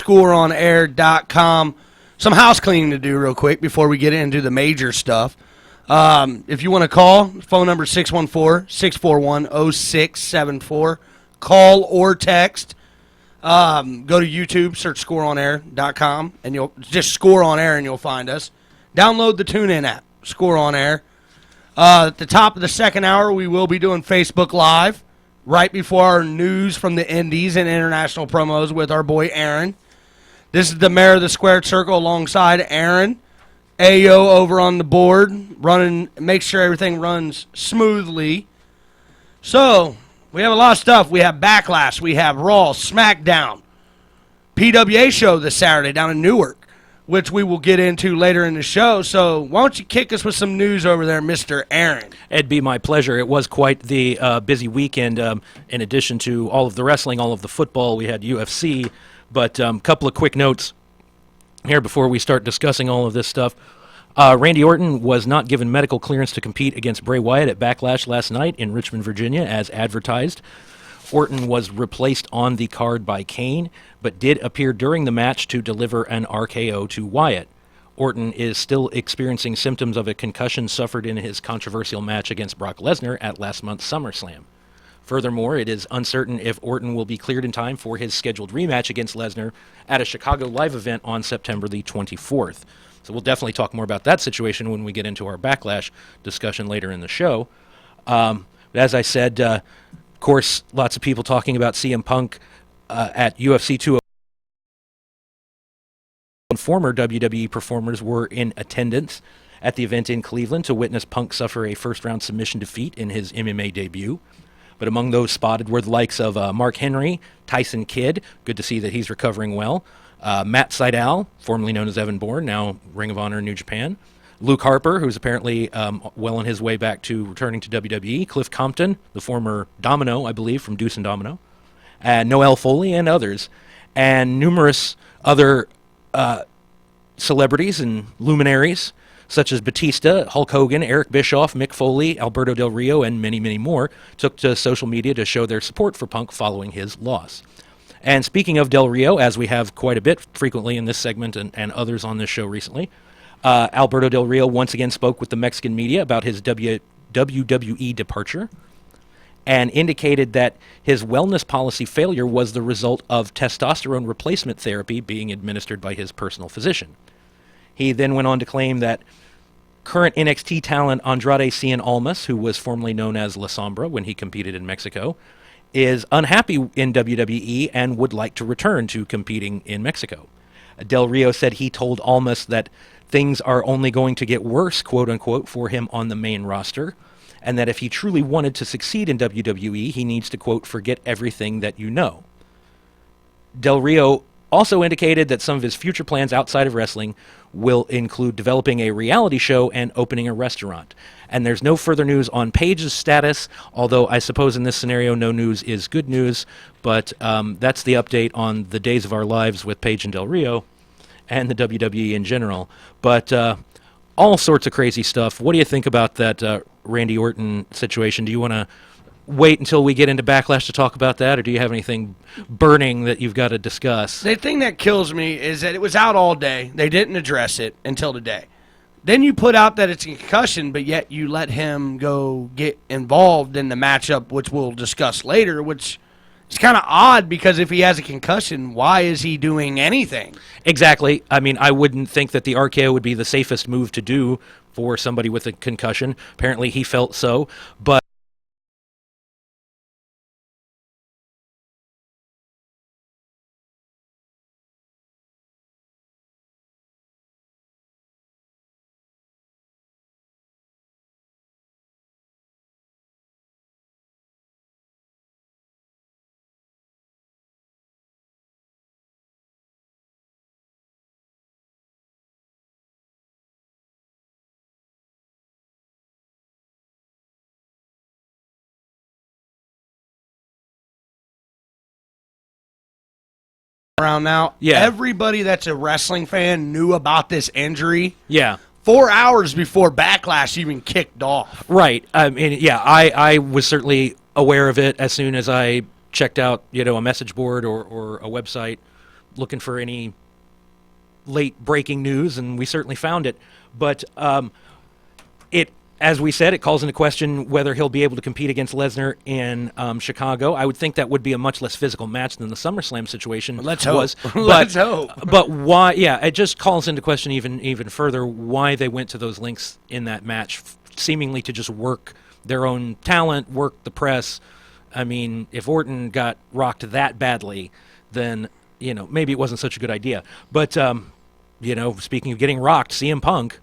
scoreonair.com. Some house cleaning to do real quick before we get into the major stuff. If you want to call, phone number 614-641-0674. Call or text. Go to YouTube, search scoreonair.com, and you'll just Score on Air and you'll find us. Download the TuneIn app, Score on Air. At the top of the second hour, we will be doing Facebook Live right before our news from the Indies and international promos with our boy Aaron. This is the mayor of the Squared Circle alongside Aaron. Ayo over on the board, make sure everything runs smoothly. So, we have a lot of stuff. We have Backlash. We have Raw, SmackDown, PWA show this Saturday down in Newark, which we will get into later in the show. So why don't you kick us with some news over there, Mr. Aaron? It'd be my pleasure. It was quite the busy weekend. In addition to all of the wrestling, all of the football, we had UFC. But a couple of quick notes here before we start discussing all of this stuff. Randy Orton was not given medical clearance to compete against Bray Wyatt at Backlash last night in Richmond, Virginia, as advertised. Orton was replaced on the card by Kane, but did appear during the match to deliver an RKO to Wyatt. Orton is still experiencing symptoms of a concussion suffered in his controversial match against Brock Lesnar at last month's SummerSlam. Furthermore, it is uncertain if Orton will be cleared in time for his scheduled rematch against Lesnar at a Chicago Live event on September the 24th. So we'll definitely talk more about that situation when we get into our Backlash discussion later in the show. As I said, of course, lots of people talking about CM Punk at UFC 201. Former WWE performers were in attendance at the event in Cleveland to witness Punk suffer a first-round submission defeat in his MMA debut. But among those spotted were the likes of Mark Henry, Tyson Kidd, good to see that he's recovering well, Matt Sydal, formerly known as Evan Bourne, now Ring of Honor New Japan, Luke Harper, who's apparently well on his way back to returning to WWE, Cliff Compton, the former Domino, I believe, from Deuce and Domino, and Noel Foley and others, and numerous other celebrities and luminaries, such as Batista, Hulk Hogan, Eric Bischoff, Mick Foley, Alberto Del Rio, and many, many more, took to social media to show their support for Punk following his loss. And speaking of Del Rio, as we have quite a bit frequently in this segment and others on this show recently, Alberto Del Rio once again spoke with the Mexican media about his WWE departure and indicated that his wellness policy failure was the result of testosterone replacement therapy being administered by his personal physician. He then went on to claim that current NXT talent Andrade Cien Almas, who was formerly known as La Sombra when he competed in Mexico, is unhappy in WWE and would like to return to competing in Mexico. Del Rio said he told Almas that things are only going to get worse, quote-unquote, for him on the main roster, and that if he truly wanted to succeed in WWE, he needs to, quote, forget everything that you know. Del Rio also indicated that some of his future plans outside of wrestling will include developing a reality show and opening a restaurant. And there's no further news on Paige's status, although I suppose in this scenario no news is good news, but that's the update on the days of our lives with Paige and Del Rio and the WWE in general. But all sorts of crazy stuff. What do you think about that Randy Orton situation? Do you want to wait until we get into Backlash to talk about that, or do you have anything burning that you've got to discuss? The thing that kills me is that it was out all day. They didn't address it until today. Then you put out that it's a concussion, but yet you let him go get involved in the matchup, which we'll discuss later, which is kind of odd because if he has a concussion, why is he doing anything? Exactly. I mean, I wouldn't think that the RKO would be the safest move to do for somebody with a concussion. Apparently he felt so, but Around now, yeah, everybody that's a wrestling fan knew about this injury. Yeah. 4 hours before Backlash even kicked off. Right. I mean, yeah, I was certainly aware of it as soon as I checked out, a message board or a website looking for any late breaking news, and we certainly found it. But it, as we said, it calls into question whether he'll be able to compete against Lesnar in Chicago. I would think that would be a much less physical match than the SummerSlam situation Let's hope. was. Let's hope. But why? Yeah, it just calls into question even further why they went to those lengths in that match, seemingly to just work their own talent, work the press. I mean, if Orton got rocked that badly, then maybe it wasn't such a good idea. But speaking of getting rocked, CM Punk.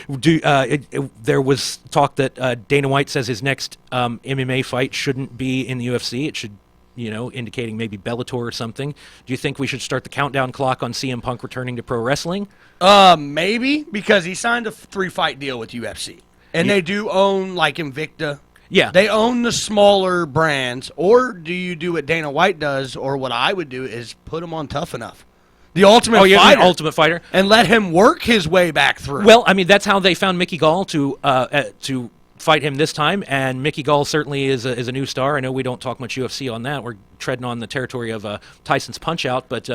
There was talk that Dana White says his next MMA fight shouldn't be in the UFC. It should, indicating maybe Bellator or something. Do you think we should start the countdown clock on CM Punk returning to pro wrestling? Maybe, because he signed a 3-fight deal with UFC. And they do own, like, Invicta. Yeah. They own the smaller brands. Or do you do what Dana White does, or what I would do is put him on Tough Enough. The Ultimate Fighter. The Ultimate Fighter. And let him work his way back through. Well, I mean, that's how they found Mickey Gall to fight him this time, and Mickey Gall certainly is a new star. I know we don't talk much UFC on that. We're treading on the territory of Tyson's Punch-Out, but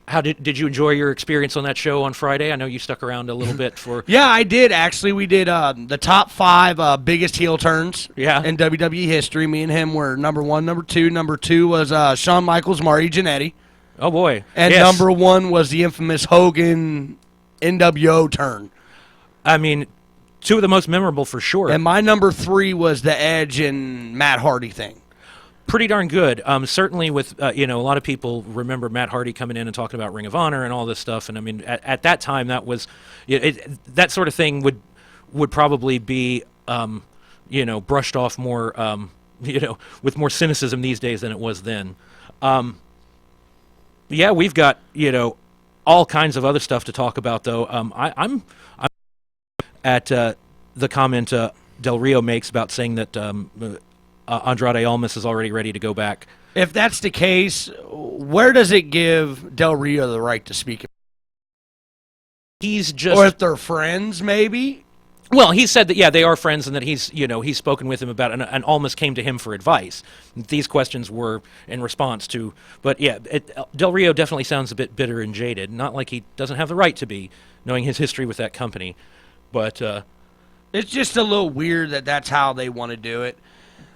how did you enjoy your experience on that show on Friday? I know you stuck around a little bit for... Yeah, I did, actually. We did the top 5 biggest heel turns in WWE history. Me and him were number 1, number 2. Number 2 was Shawn Michaels, Marty Jannetty. Oh, boy. And yes. number 1 was the infamous Hogan NWO turn. I mean, 2 of the most memorable for sure. And my number 3 was the Edge and Matt Hardy thing. Pretty darn good. Certainly with, a lot of people remember Matt Hardy coming in and talking about Ring of Honor and all this stuff. And, I mean, at that time, that was, that sort of thing would probably be, brushed off more, with more cynicism these days than it was then. Yeah, we've got, all kinds of other stuff to talk about, though. I'm at the comment Del Rio makes about saying that Andrade Almas is already ready to go back. If that's the case, where does it give Del Rio the right to speak? He's just... Or if they're friends, maybe? Well, he said that, yeah, they are friends and that he's spoken with him about it, and Almas came to him for advice. These questions were in response to, but yeah, Del Rio definitely sounds a bit bitter and jaded. Not like he doesn't have the right to be, knowing his history with that company. But it's just a little weird that that's how they want to do it.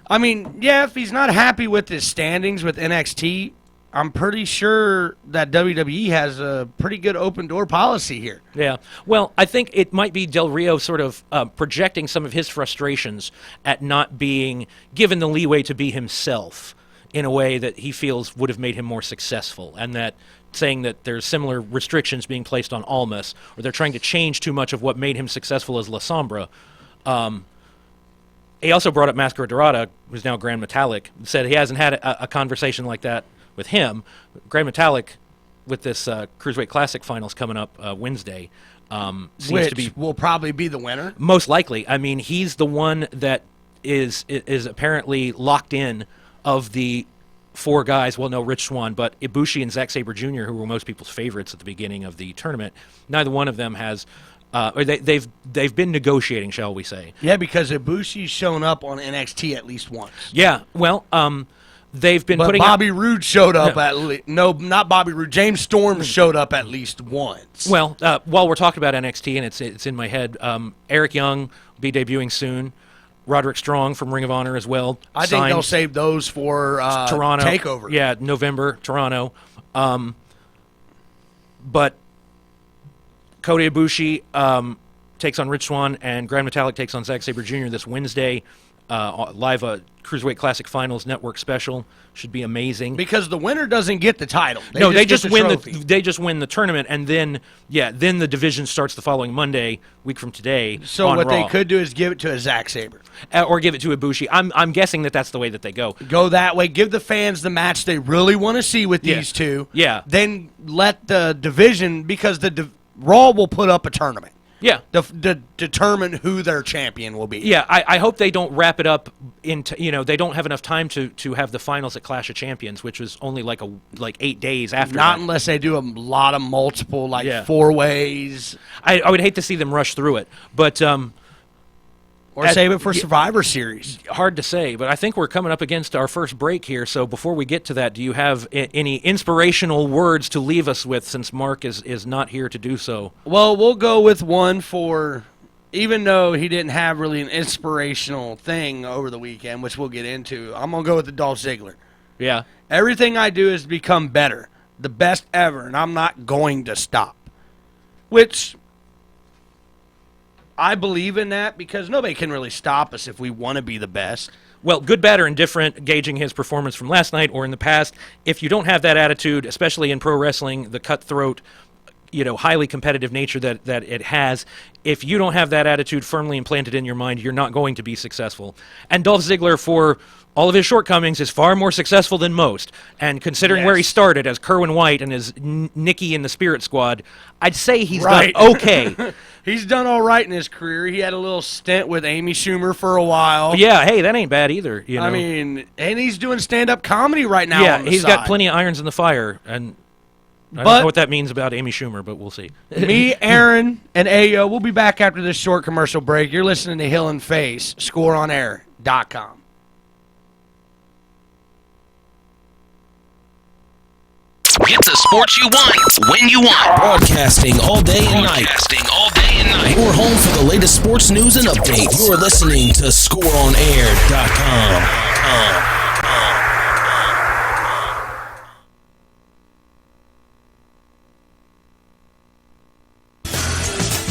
I mean, yeah, if he's not happy with his standings with NXT, I'm pretty sure that WWE has a pretty good open door policy here. Yeah. Well, I think it might be Del Rio sort of projecting some of his frustrations at not being given the leeway to be himself in a way that he feels would have made him more successful, and that saying that there's similar restrictions being placed on Almas, or they're trying to change too much of what made him successful as La Sombra. He also brought up Mascara Dorada, who's now Grand Metalik, said he hasn't had a conversation like that with him. Grand Metalik, with this Cruiserweight Classic finals coming up Wednesday, seems Which to be will probably be the winner. most likely. I mean, he's the one that is apparently locked in of the 4 guys. Well, no, Rich Swann, but Ibushi and Zack Sabre Jr., who were most people's favorites at the beginning of the tournament. Neither one of them has. Or they've been negotiating, shall we say? Yeah, because Ibushi's shown up on NXT at least once. Yeah. Well, they've been But putting Bobby Roode showed up at least. No, not Bobby Roode. James Storm showed up at least once. Well, while we're talking about NXT, and it's in my head, Eric Young will be debuting soon. Roderick Strong from Ring of Honor as well. I think they'll save those for Toronto TakeOver. Yeah, November, Toronto. But Kota Ibushi takes on Rich Swann, and Grand Metalik takes on Zack Sabre Jr. this Wednesday. Live Cruiserweight Classic Finals Network special. Should be amazing. Because the winner doesn't get the title. They just win trophy. they just win the tournament, and then the division starts the following Monday, week from today. So on what Raw. they could do is give it to a Zack Sabre. Or give it to Ibushi. I'm guessing that's the way that they go. Go that way. Give the fans the match they really want to see with these Yeah. two. Yeah. Then let the division, because the Raw will put up a tournament. Yeah. To determine who their champion will be. Yeah, I hope they don't wrap it up into, they don't have enough time to have the finals at Clash of Champions, which was only like 8 days after Not that. unless they do a lot of multiple, like Yeah. 4 ways. I would hate to see them rush through it, but Or save it for Survivor Series. Hard to say, but I think we're coming up against our first break here. So before we get to that, do you have any inspirational words to leave us with, since Mark is not here to do so? Well, we'll go with one for, even though he didn't have really an inspirational thing over the weekend, which we'll get into, I'm going to go with the Dolph Ziggler. Yeah. Everything I do is to become better, the best ever, and I'm not going to stop. Which, I believe in that because nobody can really stop us if we want to be the best. Well, good, bad, or indifferent, gauging his performance from last night or in the past, if you don't have that attitude, especially in pro wrestling, the cutthroat, highly competitive nature that it has, if you don't have that attitude firmly implanted in your mind, you're not going to be successful. And Dolph Ziggler, for all of his shortcomings, is far more successful than most. And considering where he started as Kerwin White and as Nikki in the Spirit Squad, I'd say he's done okay. He's done all right in his career. He had a little stint with Amy Schumer for a while. But yeah, hey, that ain't bad either. I mean, and he's doing stand-up comedy right now. Yeah, on the he's side. got plenty of irons in the fire, and I don't know what that means about Amy Schumer, but we'll see. Me, Aaron, and Ayo, we'll be back after this short commercial break. You're listening to Hill and Face, ScoreOnAir.com. Get the sports you want, when you want. Broadcasting all day and night. We're home for the latest sports news and updates. You're listening to ScoreOnAir.com.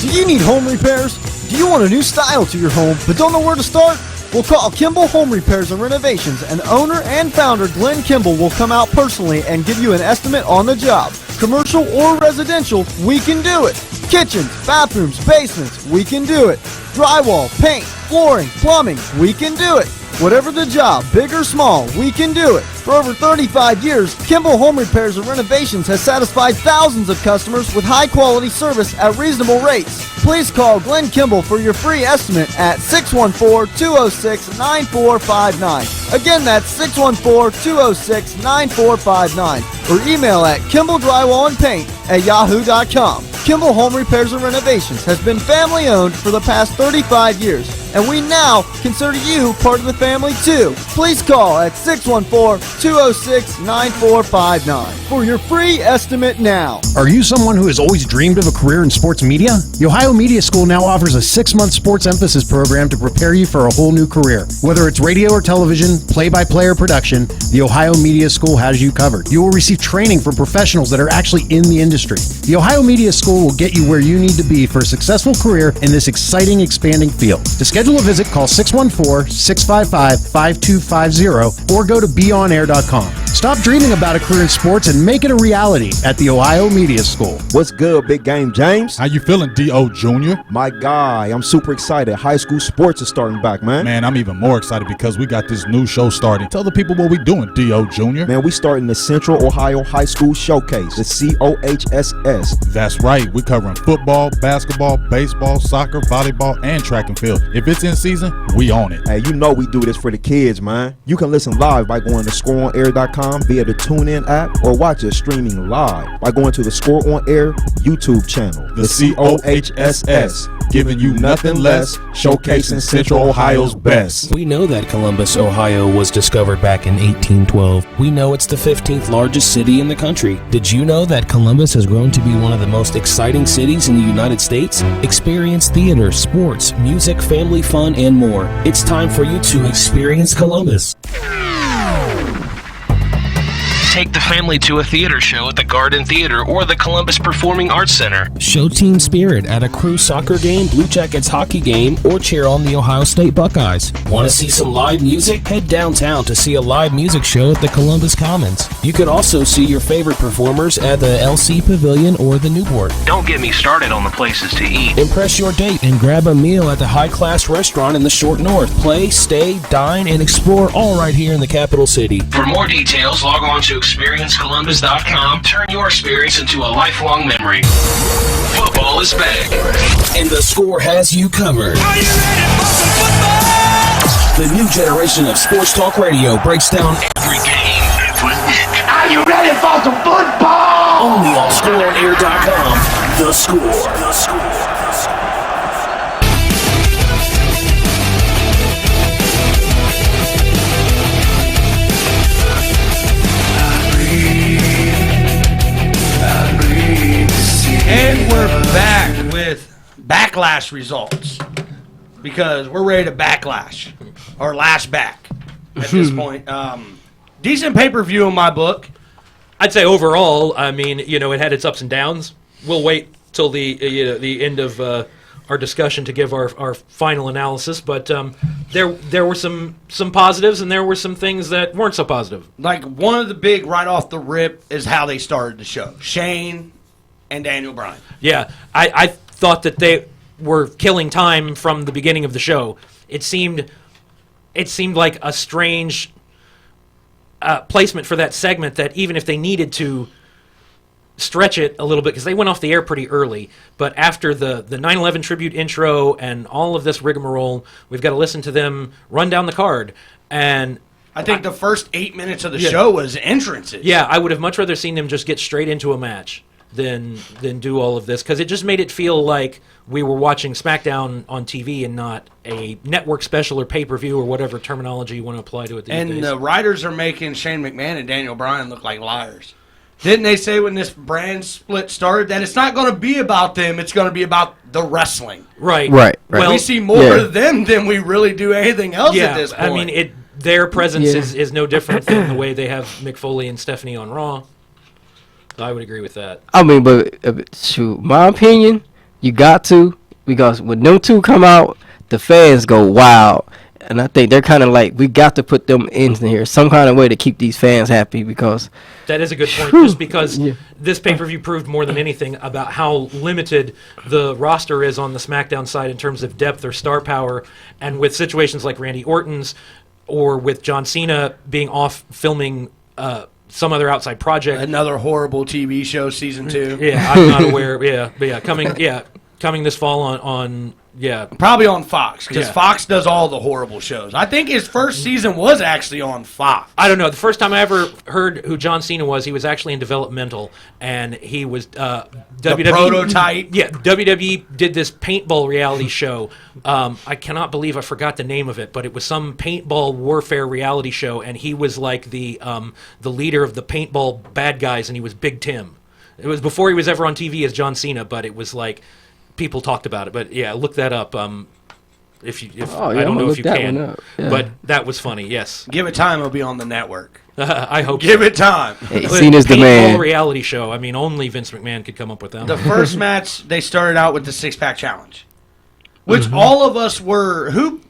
Do you need home repairs? Do you want a new style to your home but don't know where to start? Well, call Kimball Home Repairs and Renovations, and owner and founder Glenn Kimball will come out personally and give you an estimate on the job. Commercial or residential, we can do it. Kitchens, bathrooms, basements, we can do it. Drywall, paint, flooring, plumbing, we can do it. Whatever the job, big or small, we can do it. For over 35 years, Kimball Home Repairs and Renovations has satisfied thousands of customers with high-quality service at reasonable rates. Please call Glenn Kimball for your free estimate at 614-206-9459. Again, that's 614-206-9459. Or email at KimballDrywallAndPaint@yahoo.com. Kimball Home Repairs and Renovations has been family-owned for the past 35 years, and we now consider you part of the family too. Please call at 614-206-9459 for your free estimate now. Are you someone who has always dreamed of a career in sports media? The Ohio Media School now offers a 6-month sports emphasis program to prepare you for a whole new career. Whether it's radio or television, play-by-play or production, the Ohio Media School has you covered. You will receive training from professionals that are actually in the industry. The Ohio Media School will get you where you need to be for a successful career in this exciting, expanding field. To schedule a visit, call 614-655-5250 or go to beonair.com. Stop dreaming about a career in sports and make it a reality at the Ohio Media School. What's good, Big Game James? How you feeling, D.O. Jr.? My guy, I'm super excited. High school sports is starting back, man. Man, I'm even more excited because we got this new show starting. Tell the people what we doing, D.O. Jr. Man, we starting the Central Ohio High School Showcase, the COHSS. That's right. We covering football, basketball, baseball, soccer, volleyball, and track and field. If it's in season, we on it. Hey, you know we do this for the kids, man. You can listen live by going to ScoreOnAir.com via the TuneIn app, or watch us streaming live by going to the Score On Air YouTube channel, the COHSS, giving you nothing less, showcasing Central Ohio's best. We know that Columbus, Ohio was discovered back in 1812. We know it's the 15th largest city in the country. Did you know that Columbus has grown to be one of the most exciting cities in the United States? Experience theater, sports, music, family fun, and more. It's time for you to experience Columbus. Take the family to a theater show at the Garden Theater or the Columbus Performing Arts Center. Show team spirit at a Crew soccer game, Blue Jackets hockey game, or cheer on the Ohio State Buckeyes. Want to see some live music? Head downtown to see a live music show at the Columbus Commons. You could also see your favorite performers at the LC Pavilion or the Newport. Don't get me started on the places to eat. Impress your date and grab a meal at the high-class restaurant in the Short North. Play, stay, dine, and explore all right here in the capital city. For more details, log on to ExperienceColumbus.com. Turn your experience into a lifelong memory. Football is back, and the Score has you covered. Are you ready for some football? The new generation of sports talk radio breaks down every game. Are you ready for some football? Only on ScoreOnAir.com. The Score. The Score. And we're back with backlash results because we're ready to backlash or lash back at this point. Decent pay-per-view in my book. I'd say overall, I mean, it had its ups and downs. We'll wait till the end of our discussion to give our final analysis, but there were some positives and there were some things that weren't so positive. Like one of the big right off the rip is how they started the show. Shane and Daniel Bryan. Yeah, I thought that they were killing time from the beginning of the show. It seemed like a strange placement for that segment that even if they needed to stretch it a little bit, because they went off the air pretty early, but after the 9/11 tribute intro and all of this rigmarole, we've got to listen to them run down the card. And I think the first 8 minutes of the show was entrances. Yeah, I would have much rather seen them just get straight into a match than do all of this, because it just made it feel like we were watching SmackDown on TV and not a network special or pay-per-view or whatever terminology you want to apply to it these days. And the writers are making Shane McMahon and Daniel Bryan look like liars. Didn't they say when this brand split started that it's not going to be about them, it's going to be about the wrestling? Right. Well, we see more of them than we really do anything else at this point. I mean, their presence is no different than the way they have Mick Foley and Stephanie on Raw. I would agree with that. I mean, but shoot, my opinion, you got to, because when them two come out, the fans go wild. And I think they're kind of like, we got to put them in here some kind of way to keep these fans happy, because that is a good point, just because this pay-per-view proved more than anything about how limited the roster is on the SmackDown side in terms of depth or star power. And with situations like Randy Orton's or with John Cena being off filming some other outside project. Another horrible TV show, season 2. Yeah, I'm not aware. But coming this fall on probably on Fox, because Fox does all the horrible shows. I think his first season was actually on Fox. I don't know. The first time I ever heard who John Cena was, he was actually in developmental, and he was WWE prototype. Yeah, WWE did this paintball reality show. I cannot believe I forgot the name of it, but it was some paintball warfare reality show, and he was like the leader of the paintball bad guys, and he was Big Tim. It was before he was ever on TV as John Cena, but it was like people talked about it. But yeah, look that up. I don't know if you can, but that was funny. Yes, give it time; it'll be on the network. I hope. Give it time. Hey, Cena's the man. Reality show. I mean, only Vince McMahon could come up with that. The first match, they started out with the 6-pack challenge, which all of us were. Who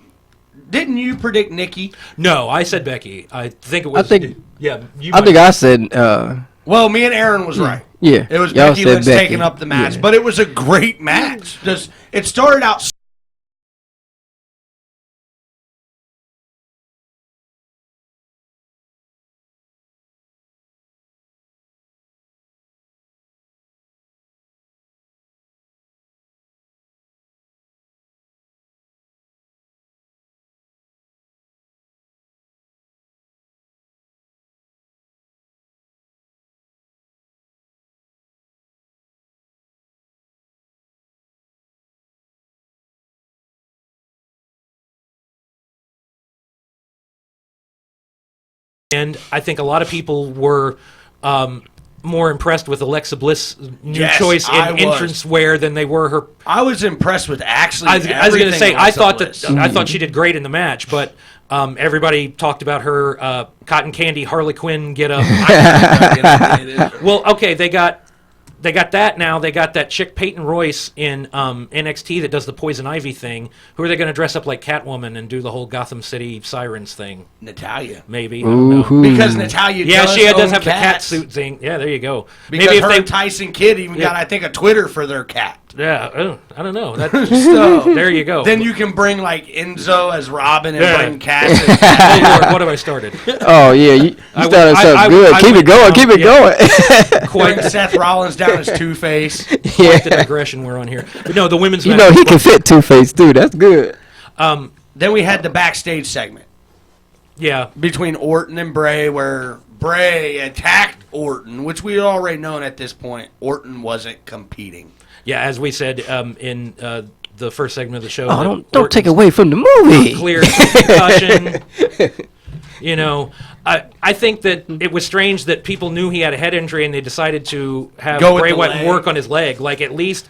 didn't you predict Nikki? No, I said Becky. I think it was. I think I said. Well, me and Aaron was right. Yeah, it was Becky Lynch taking up the match, but it was a great match. It started out. And I think a lot of people were more impressed with Alexa Bliss' new choice in entrance wear than they were her. I was impressed with actually. I was going to say I thought she did great in the match, but everybody talked about her cotton candy Harley Quinn get up. Well, okay, they got that now. They got that chick Peyton Royce in NXT that does the Poison Ivy thing. Who are they going to dress up like Catwoman and do the whole Gotham City Sirens thing? Natalya. Maybe. I don't know. Because Natalya does have the cat suit thing. Yeah, there you go. Because maybe if Tyson Kidd even got, I think, a Twitter for their cat. Yeah, I don't know. So, there you go. Then you can bring like Enzo as Robin and bring Cass. Oh Lord, what have I started? Oh yeah, you started something good. Keep it going. Bring Seth Rollins down as Two-Face. Quite the digression we're on here. But no, the women's. You know he can fit Two-Face too. That's good. Then we had the backstage segment. Yeah, between Orton and Bray, where Bray attacked Orton, which we had already known at this point. Orton wasn't competing. Yeah, as we said in the first segment of the show. Oh, don't take away from the movie. Clear concussion. I think that it was strange that people knew he had a head injury and they decided to have Go with Bray the Wyatt leg. work on his leg. Like, at least,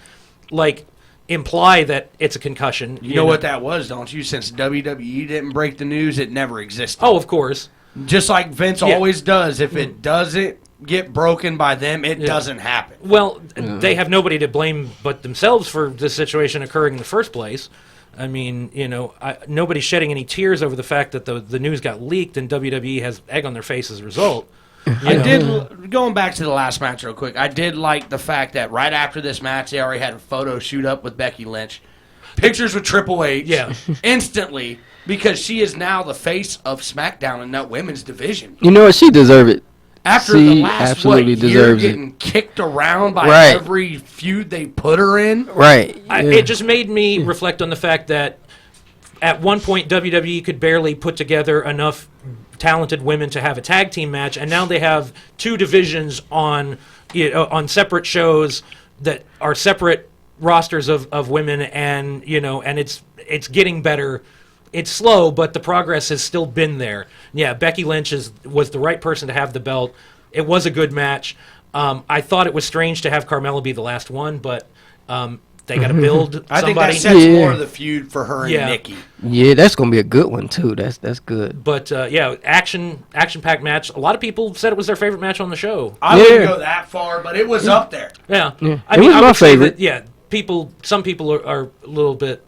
like, imply that it's a concussion. You know what that was, don't you? Since WWE didn't break the news, it never existed. Oh, of course. Just like Vince Yeah. always does. If it doesn't get broken by them, it doesn't happen. Well, they have nobody to blame but themselves for this situation occurring in the first place. I mean, nobody's shedding any tears over the fact that the news got leaked and WWE has egg on their face as a result. Going back to the last match real quick, I did like the fact that right after this match, they already had a photo shoot up with Becky Lynch. Pictures with Triple H. Yeah. Instantly, because she is now the face of SmackDown in that women's division. You know what? She deserve it. After She the last absolutely year deserves it. getting kicked around by Right. every feud they put her in. Right. It just made me reflect on the fact that at one point WWE could barely put together enough talented women to have a tag team match, and now they have two divisions on separate shows that are separate rosters of women, and and it's getting better. It's slow, but the progress has still been there. Yeah, Becky Lynch was the right person to have the belt. It was a good match. I thought it was strange to have Carmella be the last one, but they got to build I think somebody. that sets Yeah. more of the feud for her and Yeah. Nikki. Yeah, that's gonna be a good one too. That's good. But action-packed match. A lot of people said it was their favorite match on the show. I wouldn't Yeah. go that far, but it was up there. Yeah, It I was I my would say favorite. that, some people are a little bit,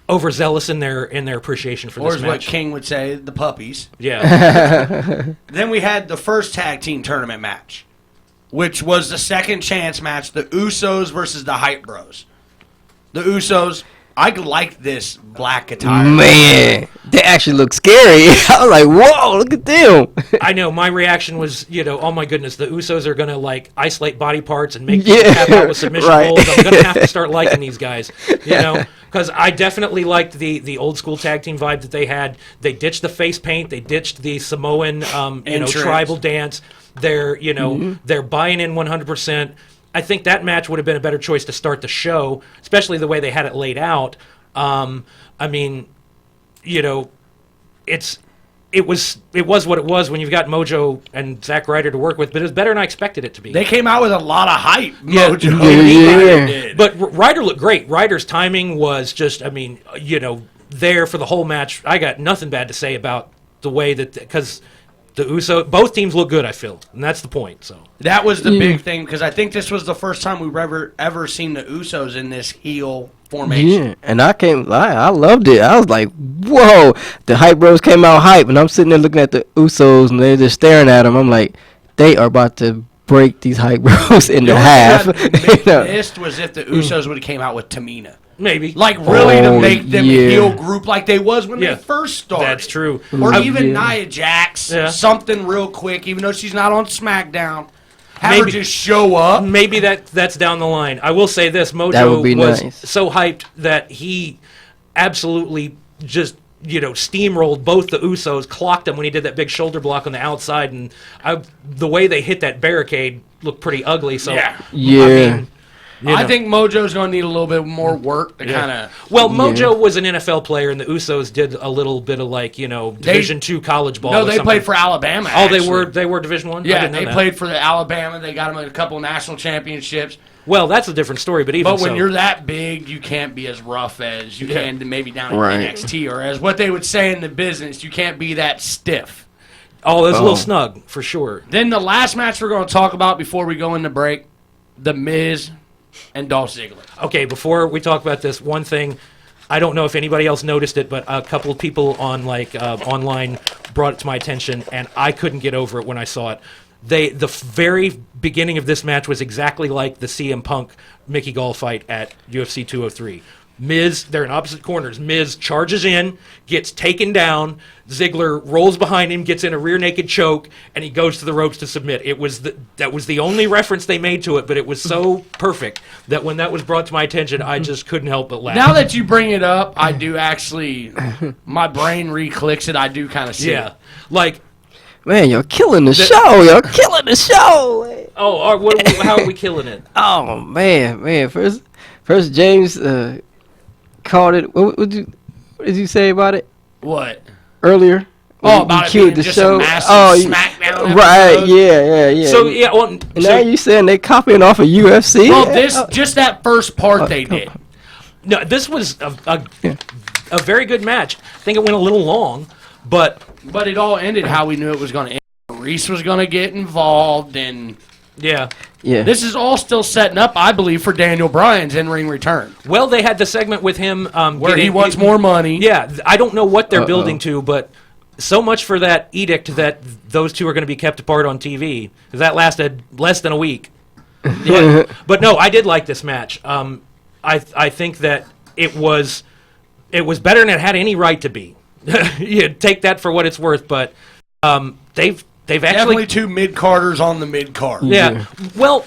overzealous in their appreciation for Or this as what match. King would say, the puppies. Yeah, Then we had the first tag team tournament match, which was the second chance match, the Usos versus the Hype Bros. The Usos, I like this black attire. Man, they actually look scary. I was like, whoa, look at them. I know. My reaction was, oh my goodness, the Usos are gonna isolate body parts and make Yeah, people tap out with submission right. holds. I'm gonna have to start liking these guys, because I definitely liked the old school tag team vibe that they had. They ditched the face paint. They ditched the Samoan, Entrance. tribal dance. They're they're buying in 100%. I think that match would have been a better choice to start the show, especially the way they had it laid out. I mean, it was what it was when you've got Mojo and Zack Ryder to work with, but it was better than I expected it to be. They came out with a lot of hype. Yeah. Mojo. Yeah. Did. But Ryder looked great. Ryder's timing was just, there for the whole match. I got nothing bad to say about the way that, because both teams look good, I feel, and that's the point. So That was the big thing, because I think this was the first time we've ever seen the Usos in this heel formation. Yeah, and I can't lie, I loved it. I was like, whoa. The Hype Bros came out hype, and I'm sitting there looking at the Usos, and they're just staring at them. I'm like, they are about to break these Hype Bros into The half. only thing I missed was if the Usos would have came out with Tamina. maybe. Like, really, to Oh, make them yeah. a heel group like they was when Yeah. they first started. That's true. Or even Yeah. Nia Jax, Yeah. something real quick, even though she's not on SmackDown. Have her Maybe. just show up. Maybe that's down the line. I will say this: That Mojo would be was nice. so hyped that he absolutely just steamrolled both the Usos, clocked them when he did that big shoulder block on the outside, and the way they hit that barricade looked pretty ugly. So Yeah. Yeah. I think Mojo's going to need a little bit more work to kind of. Well, Mojo was an NFL player, and the Usos did a little bit of Division II college ball. No, or they something. played for Alabama. Oh, actually. they were Division I. I Yeah, didn't know they that. played for the Alabama. They got them in a couple of national championships. Well, that's a different story. But even But when so, you're that big, you can't be as rough as you can maybe down in Right. NXT, or as what they would say in the business, you can't be that stiff. oh, it was a little Oh. snug for sure. Then the last match we're going to talk about before we go into break, The Miz and Dolph Ziggler. Okay, before we talk about this, one thing, I don't know if anybody else noticed it, but a couple of people on online brought it to my attention, and I couldn't get over it when I saw it. The very beginning of this match was exactly like the CM Punk Mickey Gall fight at UFC 203. Miz, they're in opposite corners. Miz charges in, gets taken down. Ziggler rolls behind him, gets in a rear naked choke, and he goes to the ropes to submit. That was the only reference they made to it, but it was so perfect that when that was brought to my attention, I just couldn't help but laugh. Now that you bring it up, I do actually, my brain re-clicks it. I do kind of see yeah, it. like Man, you're killing the show. You're killing the show. how are we killing it? Oh man. First James called it. What did you say about it? What? earlier. Oh, about it killed being the just show. a massive smackdown right? episode. Yeah. So yeah, well, And now you saying they copying off of UFC? Well, just that first part they did. no, this was a very good match. I think it went a little long, but But it all ended how we knew it was going to end. Reese was going to get involved, and yeah. Yeah. this is all still setting up, I believe, for Daniel Bryan's in-ring return, Well, they had the segment with him where he wants more money. Yeah, I don't know what they're building to, but so much for that edict that those two are going to be kept apart on TV, because that lasted less than a week. But no, I did like this match. I think that it was better than it had any right to be. You take that for what it's worth, but they've Definitely actually two mid-carders on the mid-card. yeah. Well,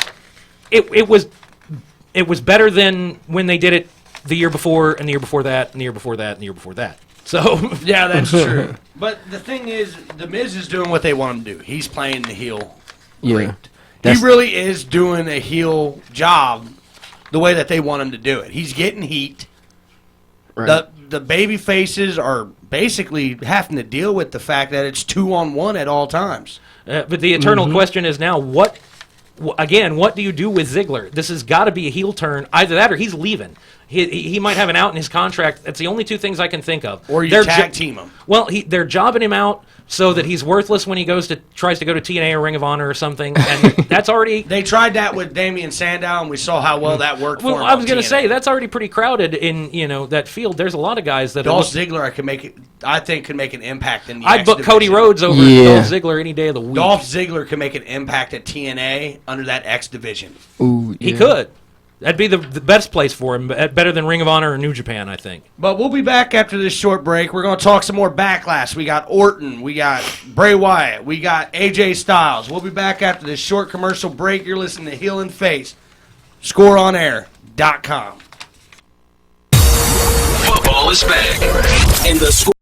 it was better than when they did it the year before, and the year before that, and the year before that, and the year before that. So Yeah, that's true. But the thing is, The Miz is doing what they want him to do. He's playing the heel. Yeah. He really is doing a heel job the way that they want him to do it. He's getting heat. Right. The baby faces are basically having to deal with the fact that it's 2-on-1 at all times. but the eternal question is now what do you do with Ziggler? This has got to be a heel turn. Either that or he's leaving. He might have an out in his contract. That's the only two things I can think of. Or you They're tag team him. Well, they're jobbing him out so that he's worthless when he tries to go to TNA or Ring of Honor or something, and that's already. They tried that with Damian Sandow, and we saw how well that worked for him. Well, I was going to say that's already pretty crowded in that field. There's a lot of guys that Dolph Ziggler I think could make an impact in the I'd X book Cody division. Rhodes over Yeah. Dolph Ziggler any day of the week. Dolph Ziggler could make an impact at TNA under that X division. Ooh, He yeah. could. That'd be the best place for him, better than Ring of Honor or New Japan, I think. But we'll be back after this short break. We're going to talk some more Backlash. We got Orton. We got Bray Wyatt. We got AJ Styles. We'll be back after this short commercial break. You're listening to Heel and Face. ScoreOnAir.com. Football is back. And the score.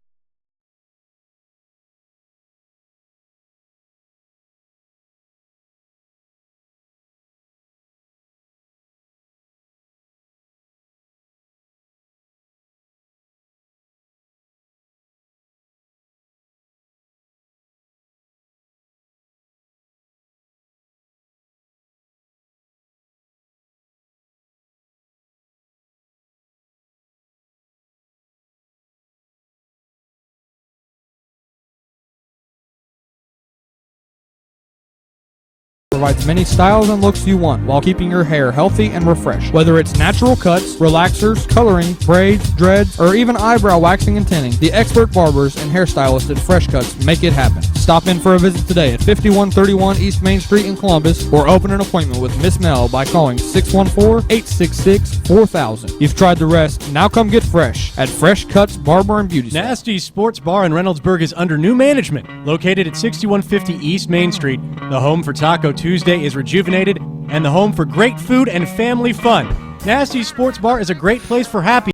Provides many styles and looks you want while keeping your hair healthy and refreshed. Whether it's natural cuts, relaxers, coloring, braids, dreads, or even eyebrow waxing and tinting, the expert barbers and hairstylists at Fresh Cuts make it happen. Stop in for a visit today at 5131 East Main Street in Columbus or open an appointment with Miss Mel by calling 614-866-4000. You've tried the rest, now come get fresh at Fresh Cuts Barber and Beauty Salon. Nasty Sports Bar in Reynoldsburg is under new management. Located at 6150 East Main Street, the home for Taco Tuesday is rejuvenated and the home for great food and family fun. Nasty Sports Bar is a great place for happy.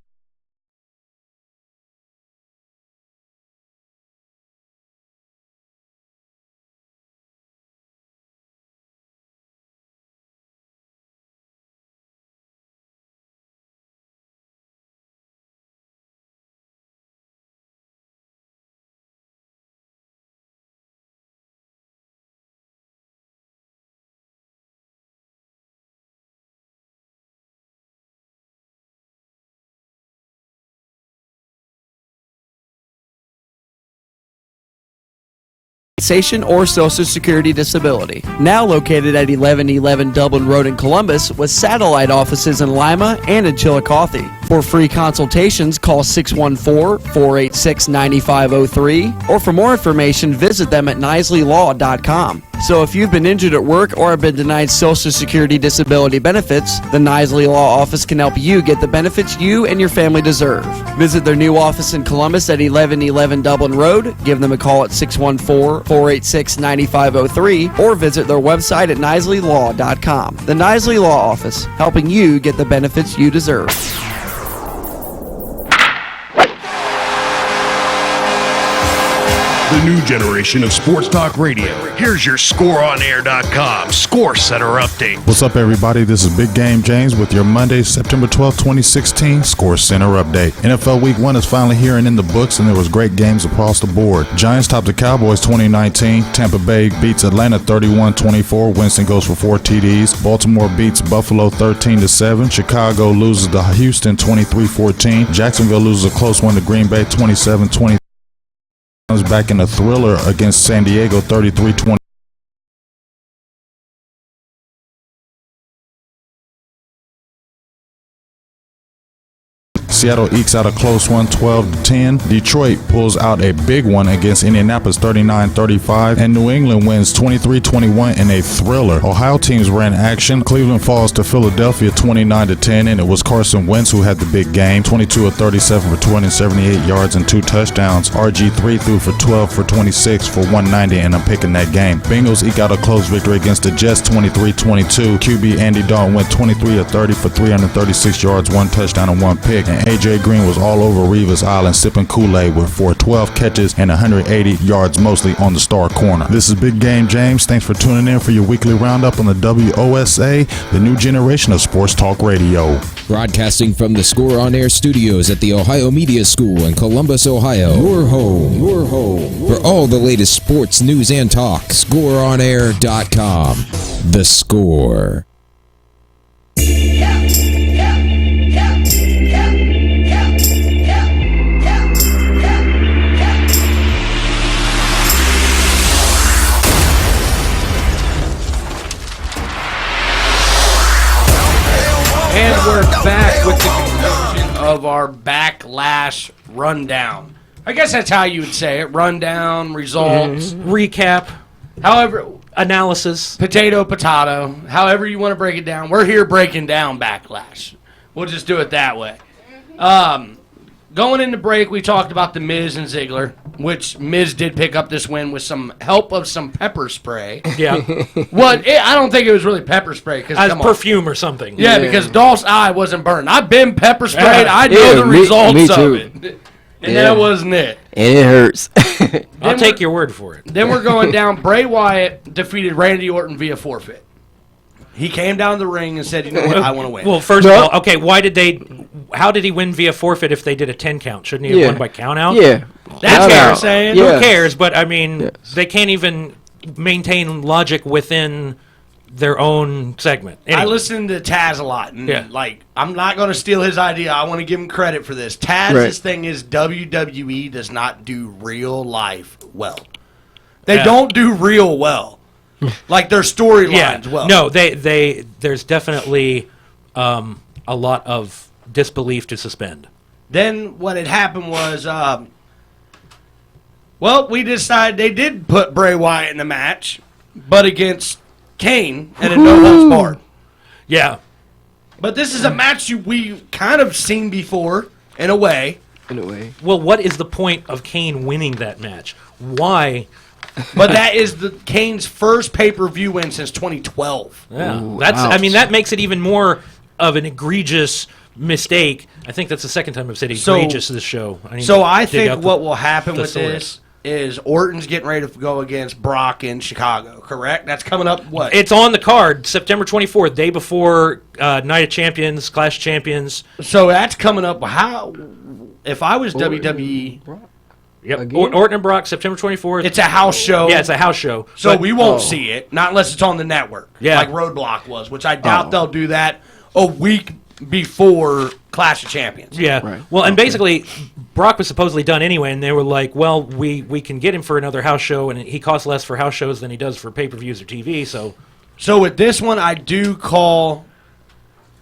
Or Social Security disability. Now located at 1111 Dublin Road in Columbus with satellite offices in Lima and in Chillicothe. For free consultations, call 614-486-9503 or for more information, visit them at NisleyLaw.com. So if you've been injured at work or have been denied Social Security disability benefits, the Nisley Law Office can help you get the benefits you and your family deserve. Visit their new office in Columbus at 1111 Dublin Road. Give them a call at 614-486-9503 or visit their website at NisleyLaw.com. The Nisley Law Office, helping you get the benefits you deserve. The new generation of sports talk radio. Here's your ScoreOnAir.com Score Center update. What's up, everybody? This is Big Game James with your Monday, September 12, 2016 Score Center update. NFL Week 1 is finally here and in the books, and there was great games across the board. Giants topped the Cowboys 2019. Tampa Bay beats Atlanta 31-24. Winston goes for 4 TDs. Baltimore beats Buffalo 13-7. Chicago loses to Houston 23-14. Jacksonville loses a close one to Green Bay 27-20. Back in a thriller against San Diego 33-20. Seattle ekes out a close one, 12-10. Detroit pulls out a big one against Indianapolis, 39-35. And New England wins 23-21 in a thriller. Ohio teams ran action. Cleveland falls to Philadelphia, 29-10. And it was Carson Wentz who had the big game, 22 of 37 for 278 yards and 2 touchdowns. RG3 threw for 12 for 26 for 190, and I'm picking that game. Bengals eke out a close victory against the Jets, 23-22. QB Andy Dalton went 23 of 30 for 336 yards, 1 touchdown and 1 pick. And A.J. Green was all over Revis Island sipping Kool-Aid with 12 catches and 180 yards, mostly on the star corner. This is Big Game James. Thanks for tuning in for your weekly roundup on the WOSA, the new generation of sports talk radio. Broadcasting from the Score On Air studios at the Ohio Media School in Columbus, Ohio. Your home for all the latest sports news and talk. ScoreOnAir.com. The Score. And we're back with the conclusion of our Backlash rundown. I guess that's how you would say it. Rundown, results, recap, however, analysis, potato, however you want to break it down. We're here breaking down Backlash. We'll just do it that way. Going into break, we talked about the Miz and Ziggler, which Miz did pick up this win with some help of some pepper spray. Yeah. I don't think it was really pepper spray. As perfume or something. Yeah, because Dolph's eye wasn't burned. I've been pepper sprayed. I know the results of it. And that wasn't it. And it hurts. I'll take your word for it. Then we're going down. Bray Wyatt defeated Randy Orton via forfeit. He came down the ring and said, you know what, I want to win. Well, first of all, okay, how did he win via forfeit if they did a 10 count? Shouldn't he have won by count out? Yeah. That's what I'm saying. Who cares? But, I mean, they can't even maintain logic within their own segment. Anyway. I listen to Taz a lot. And I'm not going to steal his idea. I want to give him credit for this. Taz's thing is WWE does not do real life well. They don't do real well. Like their storylines well. No, there's definitely a lot of disbelief to suspend. Then what had happened was, we decided they did put Bray Wyatt in the match, but against Kane and a no holds barred. Yeah. But this is a match we kind of seen before, in a way. Well, what is the point of Kane winning that match? Why? But that is Kane's first pay-per-view win since 2012. Yeah, that makes it even more of an egregious mistake. I think that's the second time I've said egregious this show. I think what will happen with this is Orton's getting ready to go against Brock in Chicago, correct? That's coming up, what? It's on the card, September 24th, day before Night of Champions, Clash of Champions. So that's coming up. How? If I was WWE... Yep. Orton and Brock, September 24th. It's a house show. Yeah, it's a house show. So we won't see it, not unless it's on the network, like Roadblock was, which I doubt they'll do that a week before Clash of Champions. Yeah. Right. Well, and basically, Brock was supposedly done anyway, and they were like, well, we can get him for another house show, and he costs less for house shows than he does for pay-per-views or TV, so... So with this one, I do call...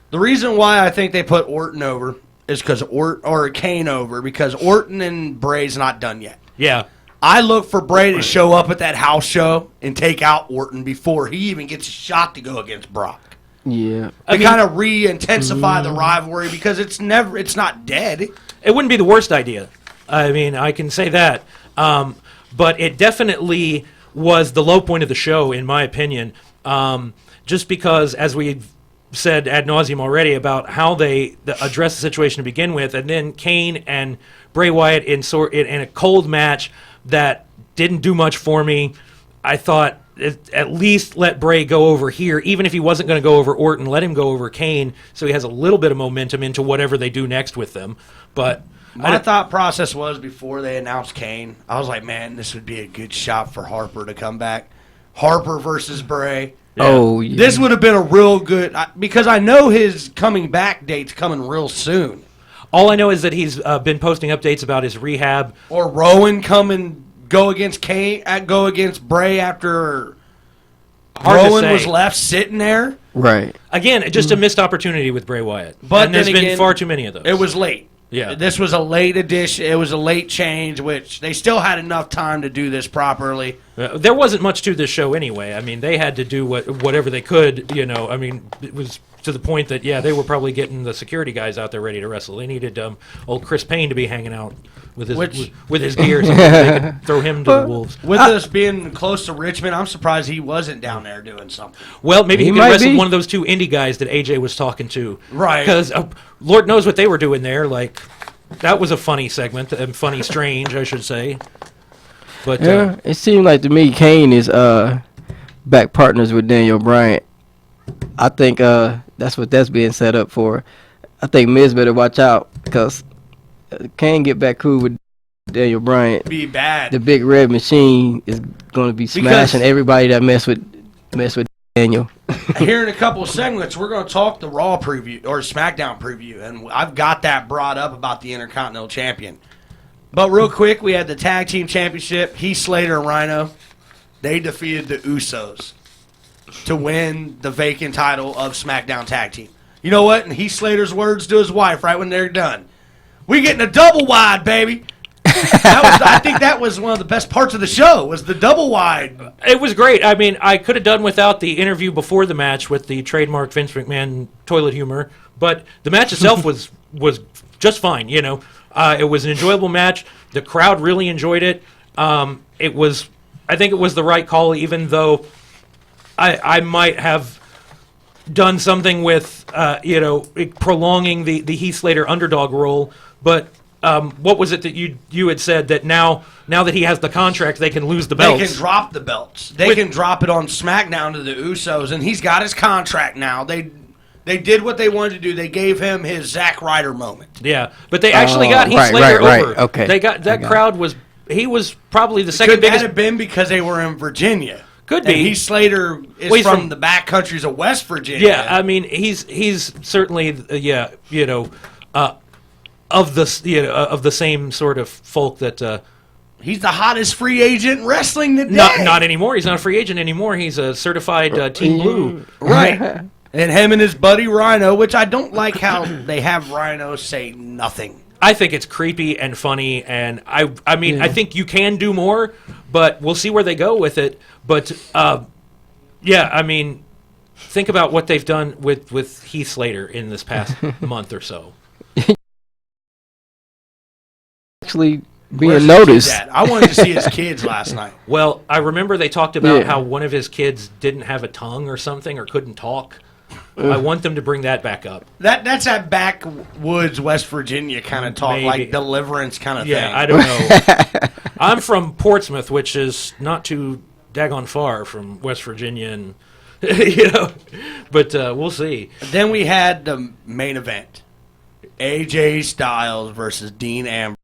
The reason why I think they put Orton over... is because or Kane over because Orton and Bray's not done yet. Yeah. I look for Bray to show up at that house show and take out Orton before he even gets a shot to go against Brock. Yeah. To kind of re-intensify the rivalry because it's not dead. It wouldn't be the worst idea. I mean, I can say that. But it definitely was the low point of the show, in my opinion. Just because, as we've said ad nauseum already about how they address the situation to begin with, and then Kane and Bray Wyatt in a cold match that didn't do much for me. I thought at least let Bray go over here, even if he wasn't going to go over Orton, let him go over Kane, so he has a little bit of momentum into whatever they do next with them. But my thought process was before they announced Kane, I was like, man, this would be a good shot for Harper to come back. Harper versus Bray. Yeah. Oh, yeah. This would have been a real good, because I know his coming back date's coming real soon. All I know is that he's been posting updates about his rehab. Or Rowan go against Kane, go against Bray after Rowan was left sitting there. Right. Again, just a missed opportunity with Bray Wyatt. But and there's been far too many of those. It was late. Yeah. This was a late addition. It was a late change, which they still had enough time to do this properly. There wasn't much to this show anyway. I mean, they had to do whatever they could, you know. I mean, it was to the point that, yeah, they were probably getting the security guys out there ready to wrestle. They needed old Chris Payne to be hanging out with his gear so they could throw him to the wolves. With us being close to Richmond, I'm surprised he wasn't down there doing something. Well, maybe he could wrestle one of those two indie guys that AJ was talking to. Right. Because Lord knows what they were doing there. Like, that was a funny segment, and funny strange, I should say. But yeah, it seemed like to me Kane is back partners with Daniel Bryan. I think that's what that's being set up for. I think Miz better watch out because Kane get back cool with Daniel Bryan. Be bad. The big red machine is going to be smashing everybody that mess with Daniel. Here in a couple of segments, we're going to talk the Raw preview or SmackDown preview, and I've got that brought up about the Intercontinental Champion. But real quick, we had the Tag Team Championship. Heath Slater and Rhino, they defeated the Usos to win the vacant title of SmackDown Tag Team. You know what? In Heath Slater's words to his wife right when they're done, we getting a double wide, baby. I think that was one of the best parts of the show, was the double wide. It was great. I mean, I could have done without the interview before the match with the trademark Vince McMahon toilet humor, but the match itself was just fine, you know. It was an enjoyable match. The crowd really enjoyed it. I think it was the right call, even though I might have done something with, prolonging the Heath Slater underdog role, but what was it that you had said that now that he has the contract, they can lose the belts? They can drop the belts. They can drop it on SmackDown to the Usos, and he's got his contract now. They did what they wanted to do. They gave him his Zack Ryder moment. Yeah, but they actually got Heath Slater over. Right. Okay. They got that crowd was probably the second biggest. Could that have been because they were in Virginia? Could be. And Heath Slater is from the back countries of West Virginia. Yeah, I mean he's certainly of the same sort of folk that. He's the hottest free agent in wrestling today. Not anymore. He's not a free agent anymore. He's a certified Team Blue. Right. And him and his buddy Rhino, which I don't like how they have Rhino say nothing. I think it's creepy and funny, and I mean, I think you can do more, but we'll see where they go with it. But, I mean, think about what they've done with Heath Slater in this past month or so. Actually being noticed. I wanted to see his kids last night. Well, I remember they talked about how one of his kids didn't have a tongue or something or couldn't talk. I want them to bring that back up. That's that backwoods West Virginia kind of talk, like Deliverance kind of thing. Yeah, I don't know. I'm from Portsmouth, which is not too daggone far from West Virginia, and but we'll see. Then we had the main event: AJ Styles versus Dean Ambrose.